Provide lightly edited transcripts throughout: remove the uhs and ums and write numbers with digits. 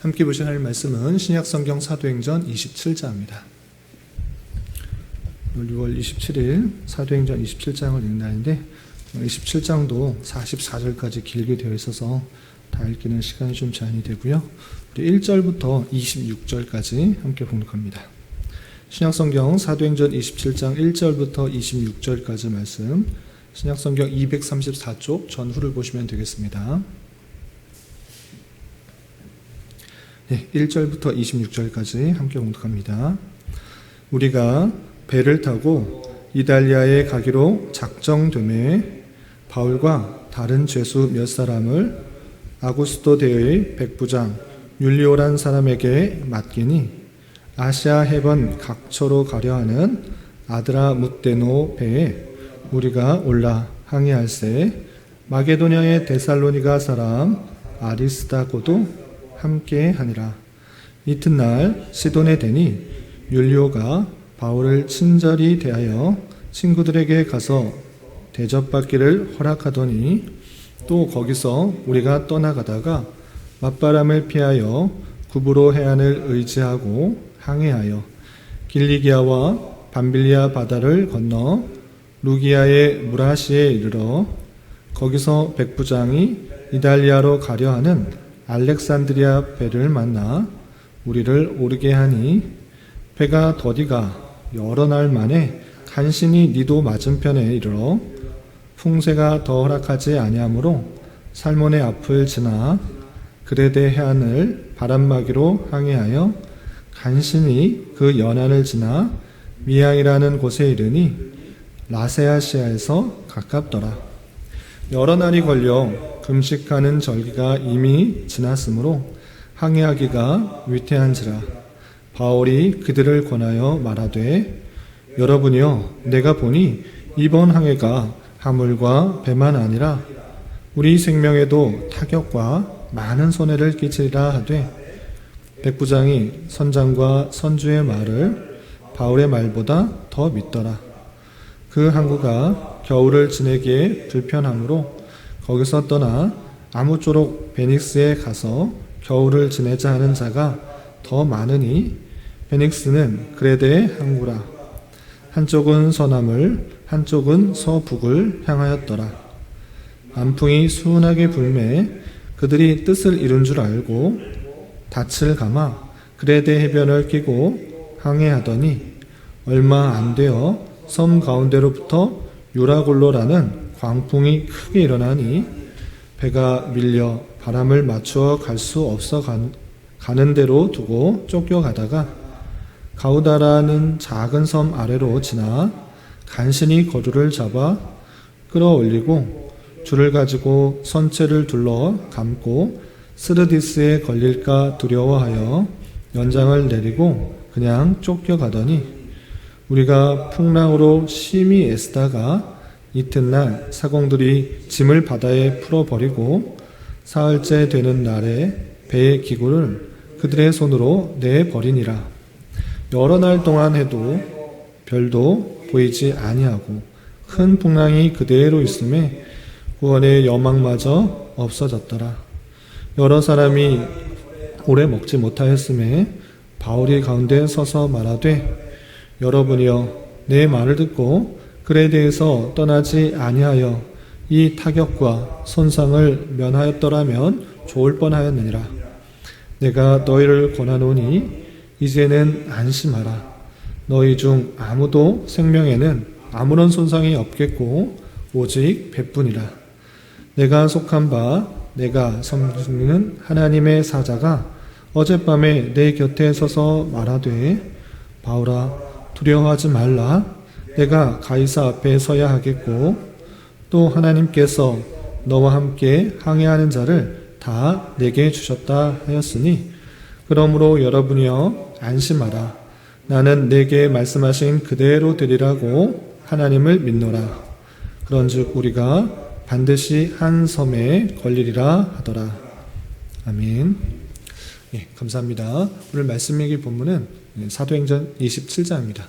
함께 보실 말씀은 신약성경 사도행전 27장입니다. 6월 27일 사도행전 27장을 읽는 날인데 27장도 44절까지 길게 되어 있어서 다 읽기는 시간이 좀 제한이 되고요. 우리 1절부터 26절까지 함께 봉독합니다. 신약성경 사도행전 27장 1절부터 26절까지 말씀, 신약성경 234쪽 전후를 보시면 되겠습니다. 1절부터 26절까지 함께 봉독합니다. 우리가 배를 타고 이달리아에 가기로 작정되매 바울과 다른 죄수 몇 사람을 아구스도 대의 백부장 율리오란 사람에게 맡기니 아시아 해변 각처로 가려 하는 아드라무떼노 배에 우리가 올라 항해할세 마게도냐의 데살로니가 사람 아리스다고도 함께 하니라. 이튿날 시돈에 되니 율리오가 바울을 친절히 대하여 친구들에게 가서 대접받기를 허락하더니 또 거기서 우리가 떠나가다가 맞바람을 피하여 구브로 해안을 의지하고 항해하여 길리기아와 밤빌리아 바다를 건너 루기아의 무라시에 이르러 거기서 백부장이 이달리아로 가려 하는 알렉산드리아 배를 만나 우리를 오르게 하니 배가 더디가 여러 날 만에 간신히 니도 맞은편에 이르러 풍세가 더 허락하지 아니하므로 살몬의 앞을 지나 그레데 해안을 바람막이로 항해하여 간신히 그 연안을 지나 미양이라는 곳에 이르니 라세아시아에서 가깝더라. 여러 날이 걸려 금식하는 절기가 이미 지났으므로 항해하기가 위태한지라. 바울이 그들을 권하여 말하되 여러분이여 내가 보니 이번 항해가 화물과 배만 아니라 우리 생명에도 타격과 많은 손해를 끼치리라 하되 백부장이 선장과 선주의 말을 바울의 말보다 더 믿더라. 그 항구가 겨울을 지내기에 불편하므로 거기서 떠나 아무쪼록 베닉스에 가서 겨울을 지내자 하는 자가 더 많으니 베닉스는 그레데의 항구라. 한쪽은 서남을 한쪽은 서북을 향하였더라. 안풍이 순하게 불매 그들이 뜻을 이룬 줄 알고 닻을 감아 그레데 해변을 끼고 항해하더니 얼마 안 되어 섬 가운데로부터 유라골로라는 광풍이 크게 일어나니 배가 밀려 바람을 맞추어 갈 수 없어 가는 대로 두고 쫓겨가다가 가우다라는 작은 섬 아래로 지나 간신히 거류를 잡아 끌어올리고 줄을 가지고 선체를 둘러 감고 스르디스에 걸릴까 두려워하여 연장을 내리고 그냥 쫓겨가더니 우리가 풍랑으로 심히 애쓰다가 이튿날 사공들이 짐을 바다에 풀어버리고 사흘째 되는 날에 배의 기구를 그들의 손으로 내버리니라. 여러 날 동안 해도 별도 보이지 아니하고 큰 풍랑이 그대로 있음에 구원의 여망마저 없어졌더라. 여러 사람이 오래 먹지 못하였음에 바울이 가운데 서서 말하되 여러분이여 내 말을 듣고 그레데에서 떠나지 아니하여 이 타격과 손상을 면하였더라면 좋을 뻔하였느니라. 내가 너희를 권하노니 이제는 안심하라. 너희 중 아무도 생명에는 아무런 손상이 없겠고 오직 배뿐이라. 내가 속한 바 내가 섬기는 하나님의 사자가 어젯밤에 내 곁에 서서 말하되 바울아 두려워하지 말라. 내가 가이사 앞에 서야 하겠고 또 하나님께서 너와 함께 항해하는 자를 다 내게 주셨다 하였으니 그러므로 여러분이여 안심하라. 나는 내게 말씀하신 그대로 되리라고 하나님을 믿노라. 그런즉 우리가 반드시 한 섬에 걸리리라 하더라. 아멘. 감사합니다. 오늘 말씀 읽기 본문은 사도행전 27장입니다.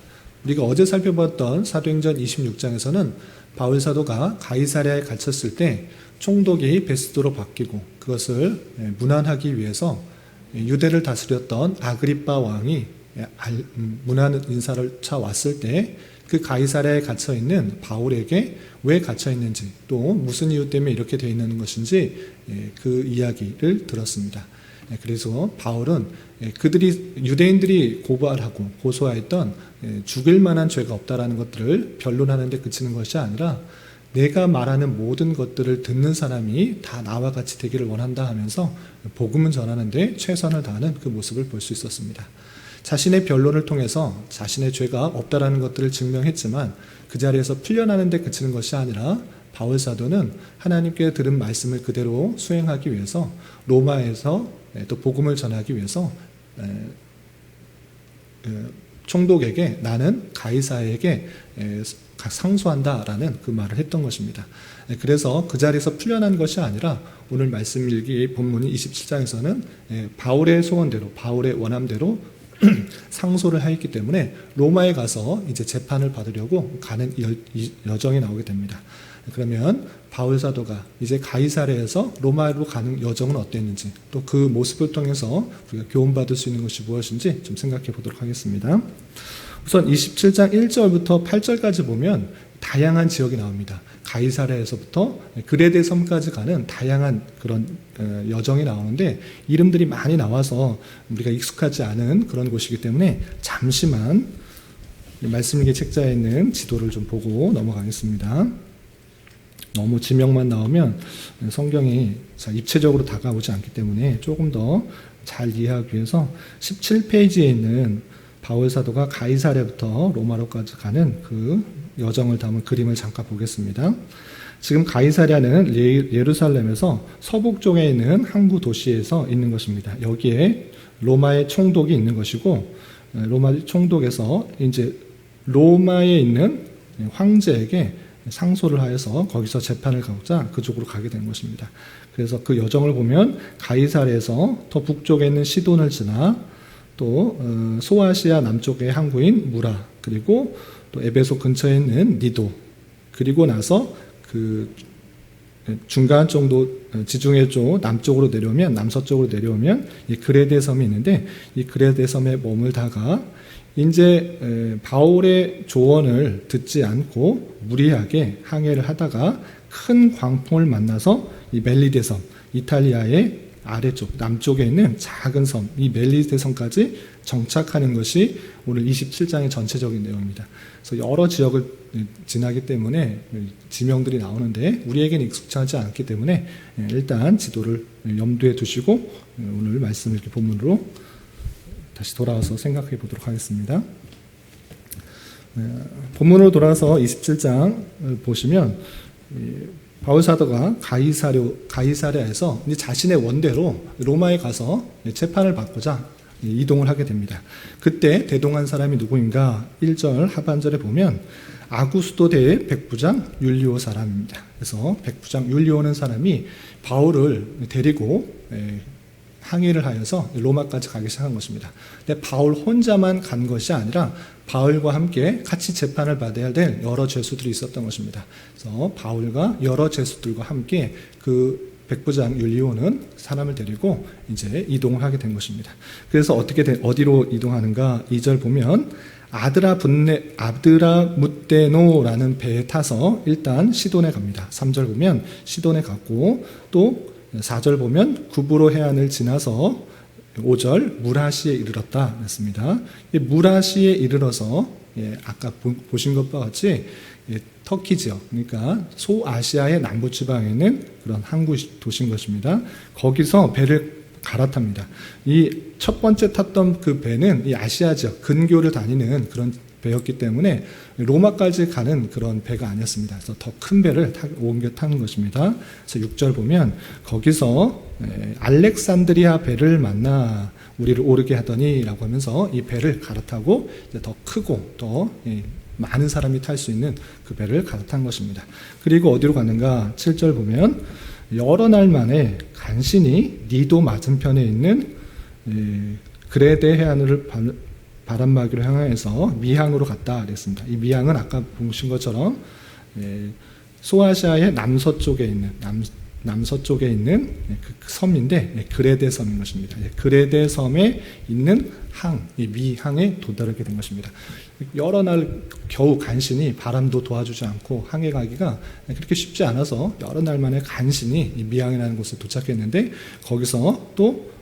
우리가 어제 살펴봤던 사도행전 26장에서는 바울 사도가 가이사랴에 갇혔을 때 총독이 베스도로 바뀌고 그것을 무난하기 위해서 유대를 다스렸던 아그리빠 왕이 문안 인사를 차 왔을 때 그 가이사랴에 갇혀 있는 바울에게 왜 갇혀 있는지, 또 무슨 이유 때문에 이렇게 되어 있는 것인지 그 이야기를 들었습니다. 그래서 바울은 유대인들이 고발하고 고소하였던 죽일 만한 죄가 없다라는 것들을 변론하는 데 그치는 것이 아니라 내가 말하는 모든 것들을 듣는 사람이 다 나와 같이 되기를 원한다 하면서 복음을 전하는 데 최선을 다하는 그 모습을 볼 수 있었습니다. 자신의 변론을 통해서 자신의 죄가 없다라는 것들을 증명했지만 그 자리에서 풀려나는 데 그치는 것이 아니라 바울 사도는 하나님께 들은 말씀을 그대로 수행하기 위해서 로마에서 또 복음을 전하기 위해서 총독에게 나는 가이사에게 상소한다라는 그 말을 했던 것입니다. 그래서 그 자리에서 풀려난 것이 아니라 오늘 말씀 일기 본문인 27장에서는 바울의 소원대로, 바울의 원함대로 상소를 하였기 때문에 로마에 가서 이제 재판을 받으려고 가는 여정이 나오게 됩니다. 그러면 바울 사도가 이제 가이사랴에서 로마로 가는 여정은 어땠는지, 또 그 모습을 통해서 우리가 교훈받을 수 있는 것이 무엇인지 좀 생각해 보도록 하겠습니다. 우선 27장 1절부터 8절까지 보면 다양한 지역이 나옵니다. 가이사랴에서부터 그레데 섬까지 가는 다양한 그런 여정이 나오는데 이름들이 많이 나와서 우리가 익숙하지 않은 그런 곳이기 때문에 잠시만 말씀일기 책자에 있는 지도를 좀 보고 넘어가겠습니다. 너무 지명만 나오면 성경이 입체적으로 다가오지 않기 때문에 조금 더 잘 이해하기 위해서 17페이지에 있는 바울 사도가 가이사랴부터 로마로까지 가는 그 여정을 담은 그림을 잠깐 보겠습니다. 지금 가이사랴는 예루살렘에서 서북 쪽에 있는 항구 도시에서 있는 것입니다. 여기에 로마의 총독이 있는 것이고, 로마 총독에서 이제 로마에 있는 황제에게 상소를 하여서 거기서 재판을 가고자 그쪽으로 가게 된 것입니다. 그래서 그 여정을 보면 가이사랴에서 더 북쪽에 있는 시돈을 지나 또 소아시아 남쪽의 항구인 무라, 그리고 또 에베소 근처에 있는 니도, 그리고 나서 그 중간 정도 지중해 쪽 남쪽으로 내려오면, 남서쪽으로 내려오면 이 그레데 섬이 있는데 이 그레데 섬에 머물다가 이제 바울의 조언을 듣지 않고 무리하게 항해를 하다가 큰 광풍을 만나서 이 멜리데 섬, 이탈리아의 아래쪽 남쪽에 있는 작은 섬, 이 멜리데 섬까지 정착하는 것이 오늘 27장의 전체적인 내용입니다. 그래서 여러 지역을 지나기 때문에 지명들이 나오는데 우리에게는 익숙하지 않기 때문에 일단 지도를 염두에 두시고 오늘 말씀을 이렇게 본문으로 다시 돌아와서 생각해 보도록 하겠습니다. 본문으로 돌아와서 27장 보시면 바울 사도가 가이사랴에서 자신의 원대로 로마에 가서 재판을 받고자 이동을 하게 됩니다. 그때 대동한 사람이 누구인가? 1절 하반절에 보면 아구스도 대의 백부장 율리오 사람입니다. 그래서 백부장 율리오는 사람이 바울을 데리고 항해를 하여서 로마까지 가기 시작한 것입니다. 근데 바울 혼자만 간 것이 아니라 바울과 함께 같이 재판을 받아야 될 여러 죄수들이 있었던 것입니다. 그래서 바울과 여러 죄수들과 함께 그 백부장 율리오는 사람을 데리고 이제 이동을 하게 된 것입니다. 그래서 어디로 이동하는가? 2절 보면 아드라무테노라는 배에 타서 일단 시돈에 갑니다. 3절 보면 시돈에 갔고, 또 4절 보면 구브로 해안을 지나서 5절 무라시에 이르렀다 했습니다. 무라시에 이르러서 아까 보신 것과 같이 터키 지역, 그러니까 소아시아의 남부 지방에 있는 그런 항구 도시인 것입니다. 거기서 배를 갈아탑니다. 이 첫 번째 탔던 그 배는 이 아시아 지역 근교를 다니는 그런 배였기 때문에 로마까지 가는 그런 배가 아니었습니다. 그래서 더 큰 배를 옮겨 타는 것입니다. 그래서 6절 보면 거기서 알렉산드리아 배를 만나 우리를 오르게 하더니 라고 하면서 이 배를 갈아타고 더 크고 더 많은 사람이 탈 수 있는 그 배를 갈아탄 것입니다. 그리고 어디로 가는가? 7절 보면 여러 날 만에 간신히 니도 맞은편에 있는 그레데 해안을 바람막이로 향해서 미항으로 갔다 그랬습니다. 이 미항은 아까 보신 것처럼 소아시아의 남서쪽에 있는 남서쪽에 있는 그 섬인데 그레데 섬인 것입니다. 그레데 섬에 있는 항, 이 미항에 도달하게 된 것입니다. 여러 날 겨우 간신히, 바람도 도와주지 않고 항해 가기가 그렇게 쉽지 않아서 여러 날 만에 간신히 이 미항이라는 곳에 도착했는데 거기서 또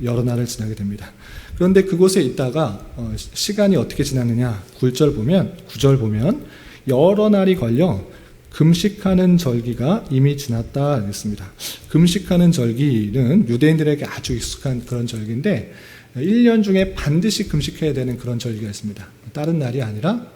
여러 날을 지나게 됩니다. 그런데 그곳에 있다가 시간이 어떻게 지났느냐, 9절 보면 여러 날이 걸려 금식하는 절기가 이미 지났다 했습니다. 금식하는 절기는 유대인들에게 아주 익숙한 그런 절기인데 1년 중에 반드시 금식해야 되는 그런 절기가 있습니다. 다른 날이 아니라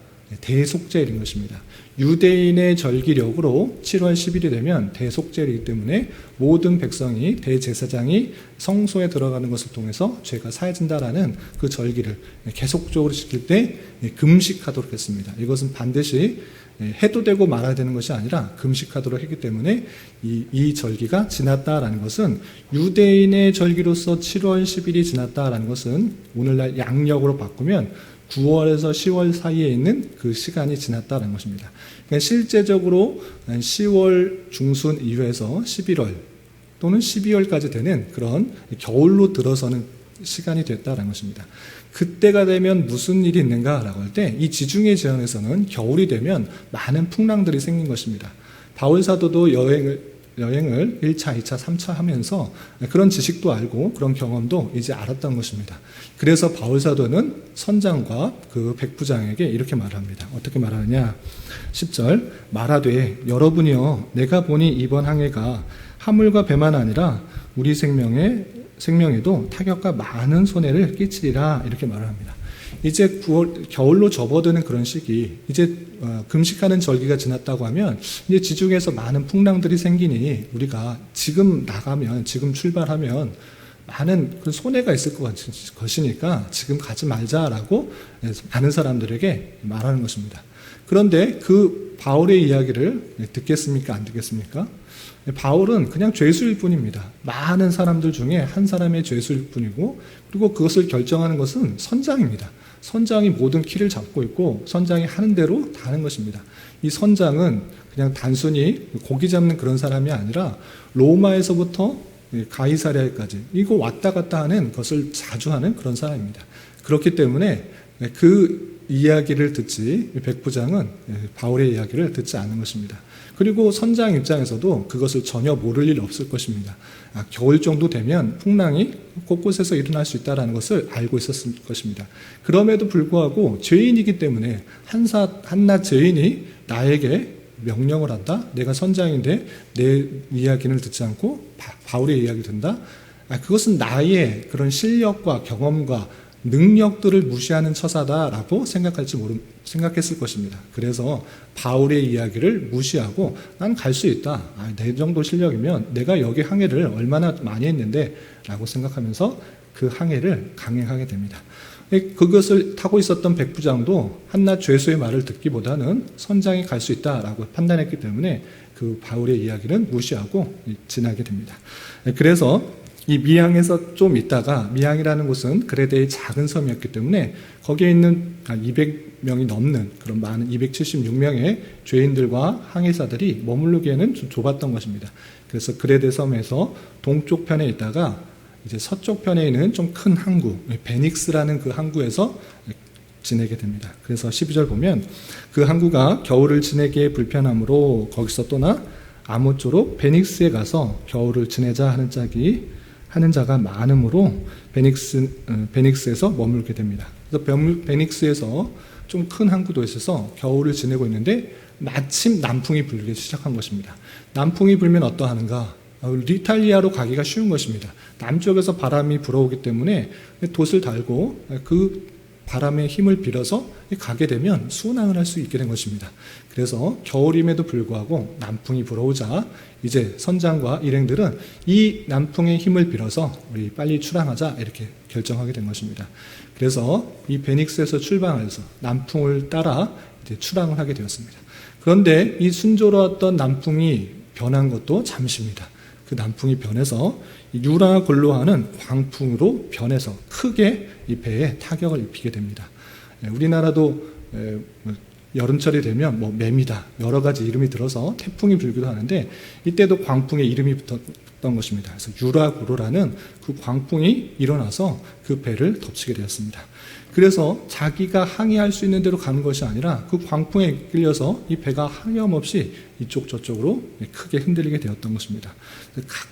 대속죄일인 것입니다. 유대인의 절기력으로 7월 10일이 되면 대속죄일이기 때문에 모든 백성이, 대제사장이 성소에 들어가는 것을 통해서 죄가 사해진다라는 그 절기를 계속적으로 지킬 때 금식하도록 했습니다. 이것은 반드시 해도 되고 말아야 되는 것이 아니라 금식하도록 했기 때문에 이 절기가 지났다라는 것은, 유대인의 절기로서 7월 10일이 지났다라는 것은 오늘날 양력으로 바꾸면 9월에서 10월 사이에 있는 그 시간이 지났다는 것입니다. 그러니까 실제적으로 10월 중순 이후에서 11월 또는 12월까지 되는 그런 겨울로 들어서는 시간이 됐다는 것입니다. 그때가 되면 무슨 일이 있는가라고 할 때, 이 지중해 지역에서는 겨울이 되면 많은 풍랑들이 생긴 것입니다. 바울 사도도 여행을 1차, 2차, 3차 하면서 그런 지식도 알고 그런 경험도 이제 알았던 것입니다. 그래서 바울 사도는 선장과 그 백부장에게 이렇게 말합니다. 어떻게 말하느냐? 10절, 말하되 여러분이여, 내가 보니 이번 항해가 화물과 배만 아니라 우리 생명에도 타격과 많은 손해를 끼치리라, 이렇게 말을 합니다. 이제 겨울로 접어드는 그런 시기, 이제 금식하는 절기가 지났다고 하면 이제 지중해에서 많은 풍랑들이 생기니 우리가 지금 나가면, 지금 출발하면 많은 그 손해가 있을 것이니까 지금 가지 말자라고 많은 사람들에게 말하는 것입니다. 그런데 그 바울의 이야기를 듣겠습니까? 안 듣겠습니까? 바울은 그냥 죄수일 뿐입니다. 많은 사람들 중에 한 사람의 죄수일 뿐이고, 그리고 그것을 결정하는 것은 선장입니다. 선장이 모든 키를 잡고 있고 선장이 하는 대로 다 하는 것입니다. 이 선장은 그냥 단순히 고기 잡는 그런 사람이 아니라 로마에서부터 가이사랴까지 이거 왔다 갔다 하는 것을 자주 하는 그런 사람입니다. 그렇기 때문에 그 이야기를 듣지, 백부장은 바울의 이야기를 듣지 않는 것입니다. 그리고 선장 입장에서도 그것을 전혀 모를 일 없을 것입니다. 겨울 정도 되면 풍랑이 곳곳에서 일어날 수 있다는 것을 알고 있었을 것입니다. 그럼에도 불구하고 죄인이기 때문에 한낱 죄인이 나에게 명령을 한다? 내가 선장인데 내 이야기를 듣지 않고 바울의 이야기를 듣는다? 그것은 나의 그런 실력과 경험과 능력들을 무시하는 처사다라고 생각했을 것입니다. 그래서 바울의 이야기를 무시하고 난 갈 수 있다. 내 정도 실력이면 내가 여기 항해를 얼마나 많이 했는데 라고 생각하면서 그 항해를 강행하게 됩니다. 그것을 타고 있었던 백부장도 한낱 죄수의 말을 듣기보다는 선장이 갈 수 있다라고 판단했기 때문에 그 바울의 이야기는 무시하고 지나게 됩니다. 그래서 이 미항에서 좀 있다가, 미항이라는 곳은 그레데의 작은 섬이었기 때문에 거기에 있는 200명이 넘는 그런 많은 276명의 죄인들과 항해사들이 머무르기에는 좀 좁았던 것입니다. 그래서 그레데 섬에서 동쪽 편에 있다가 이제 서쪽 편에 있는 좀 큰 항구, 베닉스라는 그 항구에서 지내게 됩니다. 그래서 12절 보면 그 항구가 겨울을 지내기에 불편하므로 거기서 떠나 아모쪼로 베닉스에 가서 겨울을 지내자 하는 자가 많으므로 베닉스에서 머물게 됩니다. 그래서 베닉스에서 좀 큰 항구도 있어서 겨울을 지내고 있는데 마침 남풍이 불기 시작한 것입니다. 남풍이 불면 어떠하는가? 이탈리아로 가기가 쉬운 것입니다. 남쪽에서 바람이 불어오기 때문에 돛을 달고 그 바람의 힘을 빌어서 가게 되면 순항을 할 수 있게 된 것입니다. 그래서 겨울임에도 불구하고 남풍이 불어오자 이제 선장과 일행들은 이 남풍의 힘을 빌어서 우리 빨리 출항하자 이렇게 결정하게 된 것입니다. 그래서 이 베닉스에서 출발해서 남풍을 따라 이제 출항을 하게 되었습니다. 그런데 이 순조로웠던 남풍이 변한 것도 잠시입니다. 그 남풍이 변해서 유라굴로 하는 광풍으로 변해서 크게 이 배에 타격을 입히게 됩니다. 우리나라도 여름철이 되면 뭐 매미다 여러 가지 이름이 들어서 태풍이 불기도 하는데 이때도 광풍에 이름이 붙었던 것입니다. 그래서 유라구로라는 그 광풍이 일어나서 그 배를 덮치게 되었습니다. 그래서 자기가 항해할 수 있는 대로 가는 것이 아니라 그 광풍에 이끌려서 이 배가 하염없이 이쪽 저쪽으로 크게 흔들리게 되었던 것입니다.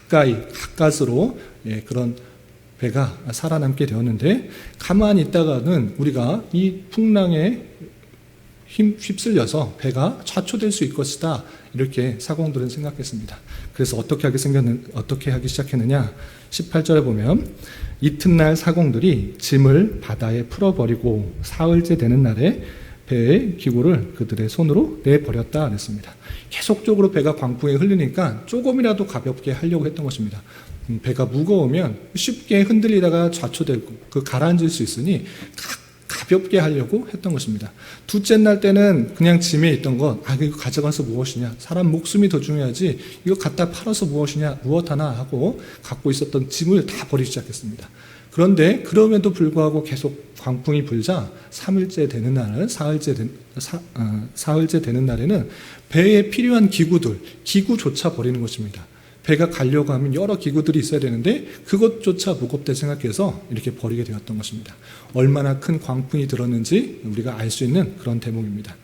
가까스로 그런 배가 살아남게 되었는데 가만히 있다가는 우리가 이 풍랑에 휩쓸려서 배가 좌초될 수 있을 것이다. 이렇게 사공들은 생각했습니다. 그래서 어떻게 하기 시작했느냐? 18절에 보면 이튿날 사공들이 짐을 바다에 풀어버리고 사흘째 되는 날에 배의 기구를 그들의 손으로 내버렸다 그랬습니다. 계속적으로 배가 광풍에 흘리니까 조금이라도 가볍게 하려고 했던 것입니다. 배가 무거우면 쉽게 흔들리다가 좌초되고 가라앉을 수 있으니 가볍게 하려고 했던 것입니다. 둘째 날 때는 그냥 짐에 있던 것, 이거 가져가서 무엇이냐, 사람 목숨이 더 중요하지, 이거 갖다 팔아서 무엇 하나 하고 갖고 있었던 짐을 다 버리기 시작했습니다. 그런데 그럼에도 불구하고 계속 광풍이 불자 사흘째 되는 날에는 배에 필요한 기구조차 버리는 것입니다. 배가 가려고 하면 여러 기구들이 있어야 되는데 그것조차 무겁다 생각해서 이렇게 버리게 되었던 것입니다. 얼마나 큰 광풍이 들었는지 우리가 알 수 있는 그런 대목입니다.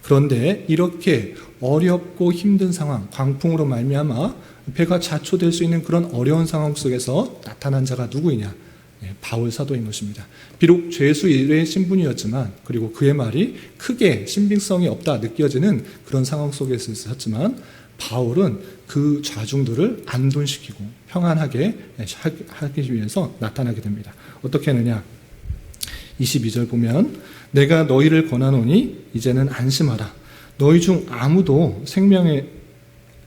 그런데 이렇게 어렵고 힘든 상황, 광풍으로 말미암아 배가 좌초될 수 있는 그런 어려운 상황 속에서 나타난 자가 누구이냐? 바울 사도인 것입니다. 비록 죄수 일의 신분이었지만, 그리고 그의 말이 크게 신빙성이 없다 느껴지는 그런 상황 속에 있었지만, 바울은 그 좌중들을 안돈시키고 평안하게 하기 위해서 나타나게 됩니다. 어떻게 하느냐? 22절 보면 내가 너희를 권하노니 이제는 안심하라. 너희 중 아무도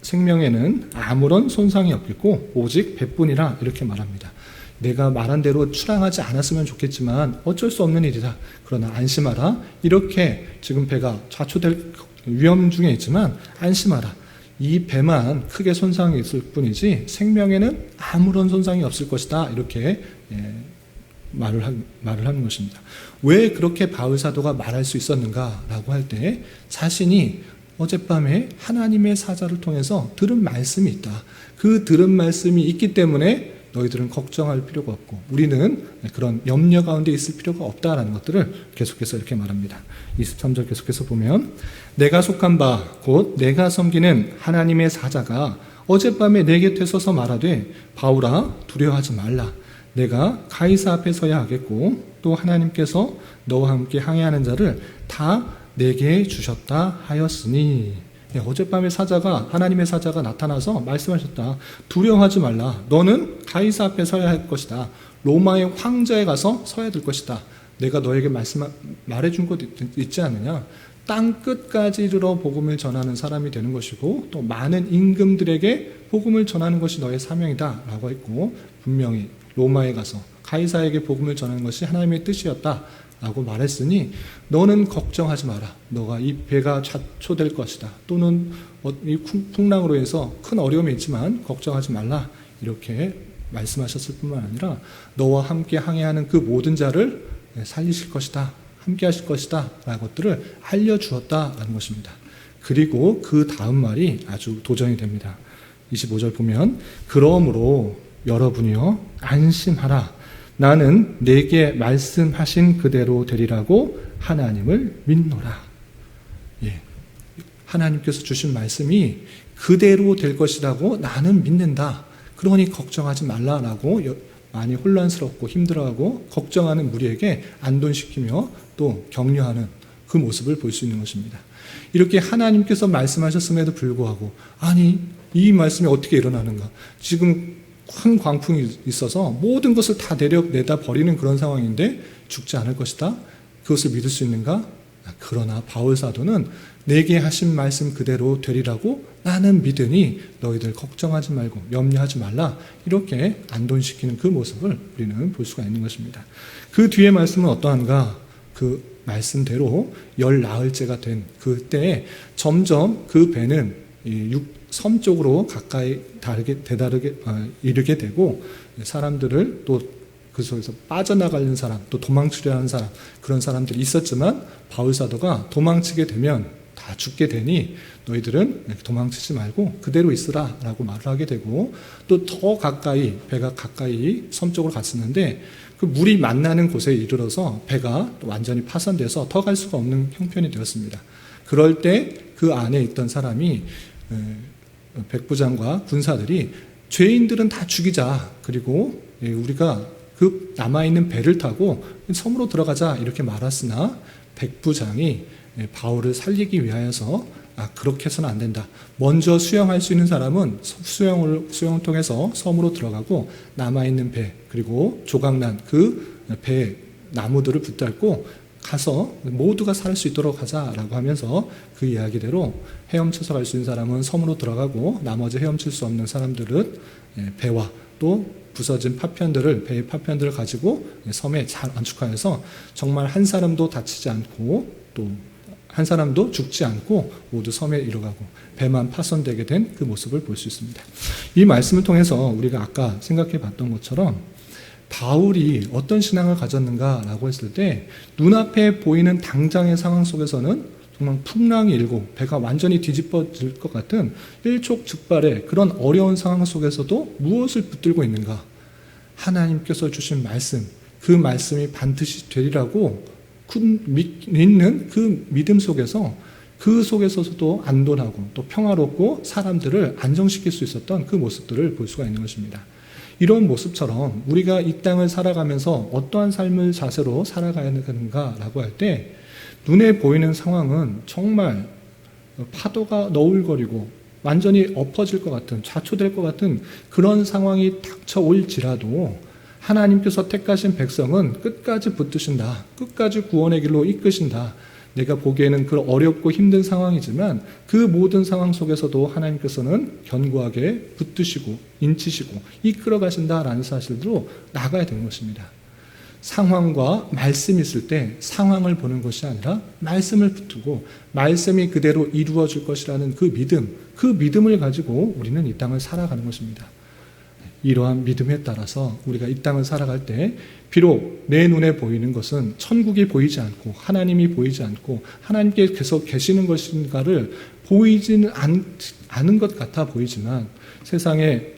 생명에는 아무런 손상이 없겠고 오직 배뿐이라 이렇게 말합니다. 내가 말한 대로 출항하지 않았으면 좋겠지만 어쩔 수 없는 일이다. 그러나 안심하라. 이렇게 지금 배가 좌초될 위험 중에 있지만 안심하라. 이 배만 크게 손상이 있을 뿐이지 생명에는 아무런 손상이 없을 것이다. 이렇게 말을 하는 것입니다. 왜 그렇게 바울 사도가 말할 수 있었는가라고 할 때 자신이 어젯밤에 하나님의 사자를 통해서 들은 말씀이 있다. 그 들은 말씀이 있기 때문에 너희들은 걱정할 필요가 없고 우리는 그런 염려 가운데 있을 필요가 없다라는 것들을 계속해서 이렇게 말합니다. 23절 계속해서 보면 내가 속한 바 곧 내가 섬기는 하나님의 사자가 어젯밤에 내 곁에 서서 말하되 바울아 두려워하지 말라. 내가 가이사 앞에 서야 하겠고 또 하나님께서 너와 함께 항해하는 자를 다 내게 주셨다 하였으니 어젯밤에 하나님의 사자가 나타나서 말씀하셨다. 두려워하지 말라. 너는 가이사 앞에 서야 할 것이다. 로마의 황제에 가서 서야 될 것이다. 내가 너에게 말해준 것 있지 않느냐? 땅 끝까지 이르러 복음을 전하는 사람이 되는 것이고 또 많은 임금들에게 복음을 전하는 것이 너의 사명이다 라고 했고 분명히 로마에 가서 가이사에게 복음을 전하는 것이 하나님의 뜻이었다 라고 말했으니 너는 걱정하지 마라. 너가 이 배가 좌초될 것이다. 또는 이 풍랑으로 해서 큰 어려움이 있지만 걱정하지 말라. 이렇게 말씀하셨을 뿐만 아니라 너와 함께 항해하는 그 모든 자를 살리실 것이다. 함께 하실 것이다. 라는 것들을 알려주었다라는 것입니다. 그리고 그 다음 말이 아주 도전이 됩니다. 25절 보면 그러므로 여러분이여 안심하라. 나는 내게 말씀하신 그대로 되리라고 하나님을 믿노라. 하나님께서 주신 말씀이 그대로 될 것이라고 나는 믿는다. 그러니 걱정하지 말라라고 많이 혼란스럽고 힘들어하고 걱정하는 무리에게 안돈시키며 또 격려하는 그 모습을 볼 수 있는 것입니다. 이렇게 하나님께서 말씀하셨음에도 불구하고 아니 이 말씀이 어떻게 일어나는가? 지금 큰 광풍이 있어서 모든 것을 다 내다 버리는 그런 상황인데 죽지 않을 것이다. 그것을 믿을 수 있는가? 그러나 바울 사도는 내게 하신 말씀 그대로 되리라고 나는 믿으니 너희들 걱정하지 말고 염려하지 말라. 이렇게 안돈시키는 그 모습을 우리는 볼 수가 있는 것입니다. 그 뒤에 말씀은 어떠한가? 그 말씀대로 열 나흘째가 된 그때에 점점 그 배는 섬 쪽으로 가까이 이르게 되고 사람들을 또 그 속에서 빠져나가려는 사람, 또 도망치려 하는 사람, 그런 사람들이 있었지만 바울 사도가 도망치게 되면 다 죽게 되니 너희들은 도망치지 말고 그대로 있으라 라고 말을 하게 되고, 또 더 가까이, 배가 가까이 섬 쪽으로 갔었는데 그 물이 만나는 곳에 이르러서 배가 완전히 파손돼서 더 갈 수가 없는 형편이 되었습니다. 그럴 때 그 안에 있던 사람이, 백부장과 군사들이 죄인들은 다 죽이자, 그리고 우리가 그 남아있는 배를 타고 섬으로 들어가자, 이렇게 말했으나 백부장이 바울을 살리기 위하여서 그렇게 해서는 안 된다. 먼저 수영할 수 있는 사람은 수영을 통해서 섬으로 들어가고 남아있는 배, 그리고 조각난 그 배 나무들을 붙들고 가서 모두가 살 수 있도록 하자라고 하면서 그 이야기대로 헤엄쳐서 갈 수 있는 사람은 섬으로 들어가고 나머지 헤엄칠 수 없는 사람들은 배와 또 부서진 파편들을, 배의 파편들을 가지고 섬에 잘 안축하여서 정말 한 사람도 다치지 않고 또 한 사람도 죽지 않고 모두 섬에 이르가고 배만 파손되게 된 그 모습을 볼 수 있습니다. 이 말씀을 통해서 우리가 아까 생각해 봤던 것처럼 바울이 어떤 신앙을 가졌는가라고 했을 때 눈앞에 보이는 당장의 상황 속에서는 정말 풍랑이 일고 배가 완전히 뒤집어질 것 같은 일촉즉발의 그런 어려운 상황 속에서도 무엇을 붙들고 있는가? 하나님께서 주신 말씀, 그 말씀이 반드시 되리라고 믿는 그 믿음 속에서, 그 속에서도 안돈하고 또 평화롭고 사람들을 안정시킬 수 있었던 그 모습들을 볼 수가 있는 것입니다. 이런 모습처럼 우리가 이 땅을 살아가면서 어떠한 삶을 자세로 살아가야 하는가라고 할 때 눈에 보이는 상황은 정말 파도가 너울거리고 완전히 엎어질 것 같은, 좌초될 것 같은 그런 상황이 닥쳐올지라도 하나님께서 택하신 백성은 끝까지 붙드신다. 끝까지 구원의 길로 이끄신다. 내가 보기에는 그 어렵고 힘든 상황이지만 그 모든 상황 속에서도 하나님께서는 견고하게 붙드시고 인치시고 이끌어 가신다라는 사실로 나가야 되는 것입니다. 상황과 말씀이 있을 때 상황을 보는 것이 아니라 말씀을 붙들고 말씀이 그대로 이루어질 것이라는 그 믿음, 그 믿음을 가지고 우리는 이 땅을 살아가는 것입니다. 이러한 믿음에 따라서 우리가 이 땅을 살아갈 때 비록 내 눈에 보이는 것은 천국이 보이지 않고 하나님이 보이지 않고 하나님께서 계시는 것인가를 보이지는 않은 것 같아 보이지만, 세상에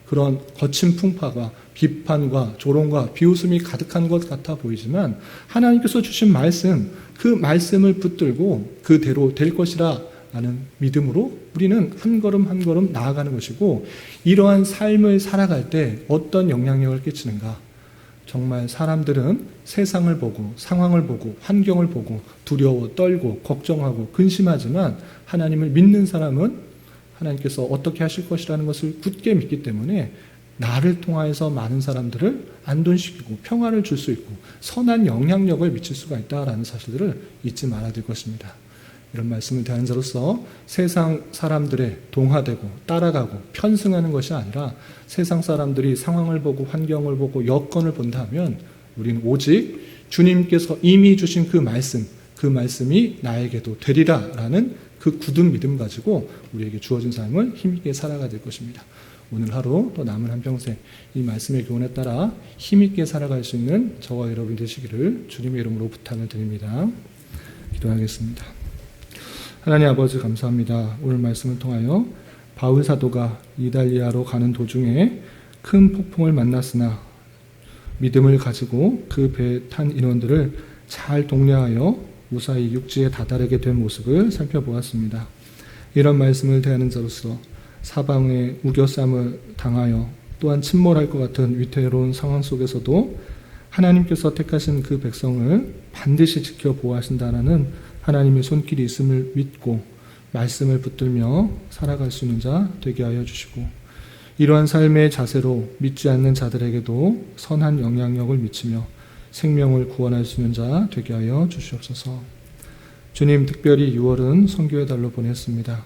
그런 거친 풍파가 비판과 조롱과 비웃음이 가득한 것 같아 보이지만 하나님께서 주신 말씀, 그 말씀을 붙들고 그대로 될 것이라 라는 믿음으로 우리는 한 걸음 한 걸음 나아가는 것이고, 이러한 삶을 살아갈 때 어떤 영향력을 끼치는가? 정말 사람들은 세상을 보고 상황을 보고 환경을 보고 두려워 떨고 걱정하고 근심하지만 하나님을 믿는 사람은 하나님께서 어떻게 하실 것이라는 것을 굳게 믿기 때문에 나를 통하여서 많은 사람들을 안돈시키고 평화를 줄 수 있고 선한 영향력을 미칠 수가 있다라는 사실들을 잊지 말아야 될 것입니다. 이런 말씀을 대한 자로서 세상 사람들에 동화되고 따라가고 편승하는 것이 아니라 세상 사람들이 상황을 보고 환경을 보고 여건을 본다면 우리는 오직 주님께서 이미 주신 그 말씀이 나에게도 되리라라는 그 굳은 믿음 가지고 우리에게 주어진 삶을 힘있게 살아가야 될 것입니다. 오늘 하루 또 남은 한평생 이 말씀의 교훈에 따라 힘있게 살아갈 수 있는 저와 여러분이 되시기를 주님의 이름으로 부탁을 드립니다. 기도하겠습니다. 하나님 아버지 감사합니다. 오늘 말씀을 통하여 바울 사도가 이달리아로 가는 도중에 큰 폭풍을 만났으나 믿음을 가지고 그 배에 탄 인원들을 잘 독려하여 무사히 육지에 다다르게 된 모습을 살펴보았습니다. 이런 말씀을 대하는 자로서 사방에 우겨쌈을 당하여 또한 침몰할 것 같은 위태로운 상황 속에서도 하나님께서 택하신 그 백성을 반드시 지켜 보호하신다는 하나님의 손길이 있음을 믿고 말씀을 붙들며 살아갈 수 있는 자 되게 하여 주시고, 이러한 삶의 자세로 믿지 않는 자들에게도 선한 영향력을 미치며 생명을 구원할 수 있는 자 되게 하여 주시옵소서. 주님, 특별히 6월은 선교의 달로 보냈습니다.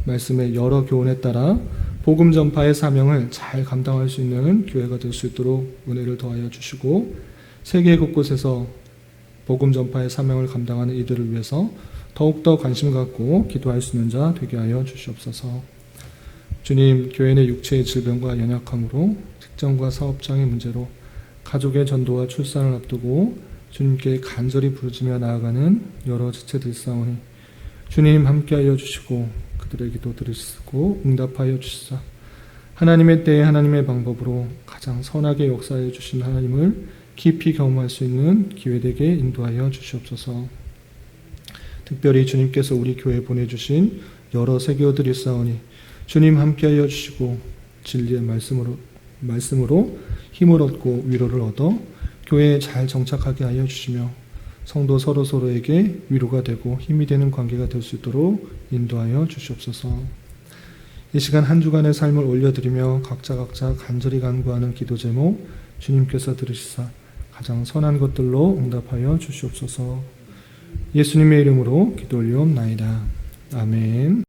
말씀의 여러 교훈에 따라 복음 전파의 사명을 잘 감당할 수 있는 교회가 될 수 있도록 은혜를 더하여 주시고, 세계 곳곳에서 복음 전파의 사명을 감당하는 이들을 위해서 더욱더 관심 갖고 기도할 수 있는 자 되게 하여 주시옵소서. 주님, 교회 내 육체의 질병과 연약함으로 직장과 사업장의 문제로 가족의 전도와 출산을 앞두고 주님께 간절히 부르짖며 나아가는 여러 지체들 싸우니 주님 함께하여 주시고 그들의 기도 들으시고 응답하여 주시사 하나님의 때에 하나님의 방법으로 가장 선하게 역사해 주신 하나님을 깊이 경험할 수 있는 기회되게 인도하여 주시옵소서. 특별히 주님께서 우리 교회에 보내주신 여러 세교들이 싸우니 주님 함께하여 주시고 진리의 말씀으로 힘을 얻고 위로를 얻어 교회에 잘 정착하게 하여 주시며 성도 서로에게 위로가 되고 힘이 되는 관계가 될 수 있도록 인도하여 주시옵소서. 이 시간 한 주간의 삶을 올려드리며 각자 간절히 간구하는 기도 제목 주님께서 들으시사 가장 선한 것들로 응답하여 주시옵소서. 예수님의 이름으로 기도 올리옵나이다. 아멘.